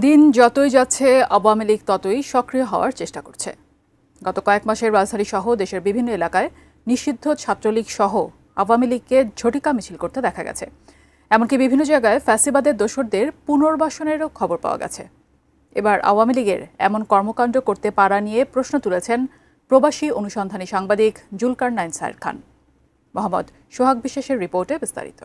দিন যতই যাচ্ছে আওয়ামী লীগ ততই সক্রিয় হওয়ার চেষ্টা করছে। গত কয়েক মাসের রাজধানী সহ দেশের বিভিন্ন এলাকায় নিষিদ্ধ ছাত্রলীগ সহ আওয়ামী লীগকে ঝটিকা মিছিল করতে দেখা গেছে। এমনকি বিভিন্ন জায়গায় ফ্যাসিবাদের দোসরদের পুনর্বাসনেরও খবর পাওয়া গেছে। এবার আওয়ামী লীগের এমন কর্মকাণ্ড করতে পারা নিয়ে প্রশ্ন তুলেছেন প্রবাসী অনুসন্ধানী সাংবাদিক জুলকারনাইন সায়ের খান। মোহাম্মদ সোহাগ বিশ্বাসের রিপোর্টে বিস্তারিত।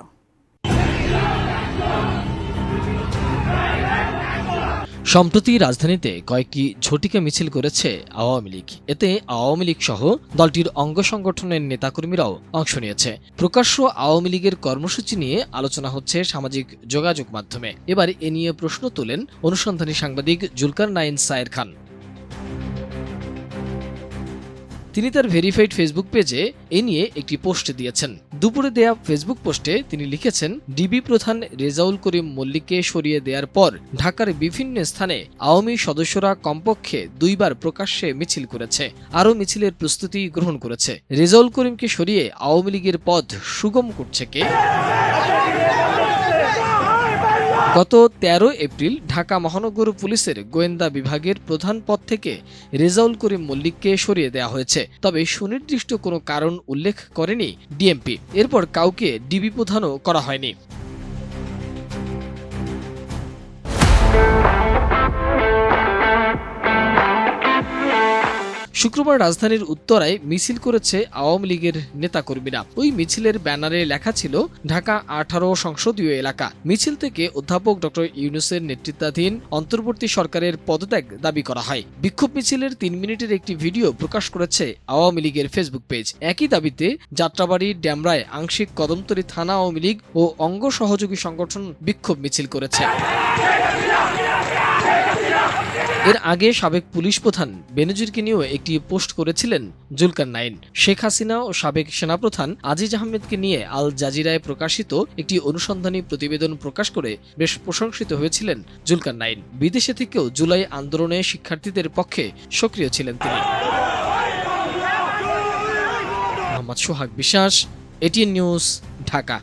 সম্প্রতি রাজধানীতে কয়েকটি ঝটিকা মিছিল করেছে আওয়ামী লীগ। এতে আওয়ামী লীগ সহ দলটির অঙ্গ সংগঠনের নেতাকর্মীরাও অংশ নিয়েছে। প্রকাশ্য আওয়ামী লীগের কর্মসূচি নিয়ে আলোচনা হচ্ছে সামাজিক যোগাযোগ মাধ্যমে। এবার এ নিয়ে প্রশ্ন তোলেন অনুসন্ধানী সাংবাদিক জুলকারনাইন সায়ের খান। তিনি তার ভেরিফাইড ফেসবুক পেজে এ নিয়ে একটি পোস্ট দিয়েছেন। দুপুরে দেয়া ফেসবুক পোস্টে তিনি লিখেছেন, ডিবি প্রধান রেজাউল করিম মল্লিককে সরিয়ে দেওয়ার পর ঢাকার বিভিন্ন স্থানে আওয়ামী সদস্যরা কমপক্ষে 2 বার প্রকাশ্যে মিছিল করেছে, আরও মিছিলের প্রস্তুতি গ্রহণ করেছে। রেজাউল করিমকে সরিয়ে আওয়ামী লীগের পথ সুগম করছে কে? গত 13 এপ্রিল ঢাকা মহানগর পুলিশের গোয়েন্দা বিভাগের প্রধান পদ থেকে রেজাউল করিম মল্লিককে সরিয়ে দেওয়া হয়েছে। তবে সুনির্দিষ্ট কোনো কারণ উল্লেখ করেনি ডিএমপি। এরপর কাউকে ডিবি প্রধানও করা হয়নি। শুক্রবার রাজধানীর উত্তরায় মিছিল করেছে আওয়ামী লীগের নেতাকর্মীরা। ওই মিছিলের ব্যানারে লেখা ছিল ঢাকা 18 সংসদীয় এলাকা। মিছিল থেকে অধ্যাপক ডক্টর ইউনূসের নেতৃত্বাধীন অন্তর্বর্তী সরকারের পদত্যাগ দাবি করা হয়। বিক্ষোভ মিছিলের 3 মিনিটের একটি ভিডিও প্রকাশ করেছে আওয়ামী লীগের ফেসবুক পেজ। একই দাবিতে যাত্রাবাড়ী ডেমরায় আংশিক কদমতলী থানা আওয়ামী লীগ ও অঙ্গ সহযোগী সংগঠন বিক্ষোভ মিছিল করেছে। এর আগে সাবেক পুলিশ প্রধান বেনজিরকে নিয়েও একটি পোস্ট করেছিলেন জুলকারনাইন। শেখ হাসিনা ও সাবেক সেনাপ্রধান আজিজ আহমেদকে নিয়ে আল জাজিরায় প্রকাশিত একটি অনুসন্ধানী প্রতিবেদন প্রকাশ করে বেশ প্রশংসিত হয়েছিলেন জুলকারনাইন। বিদেশে থেকেও জুলাই আন্দোলনে শিক্ষার্থীদের পক্ষে সক্রিয় ছিলেন তিনি। মোহাম্মদ সোহাগ বিশ্বাস, এটিএন নিউজ, ঢাকা।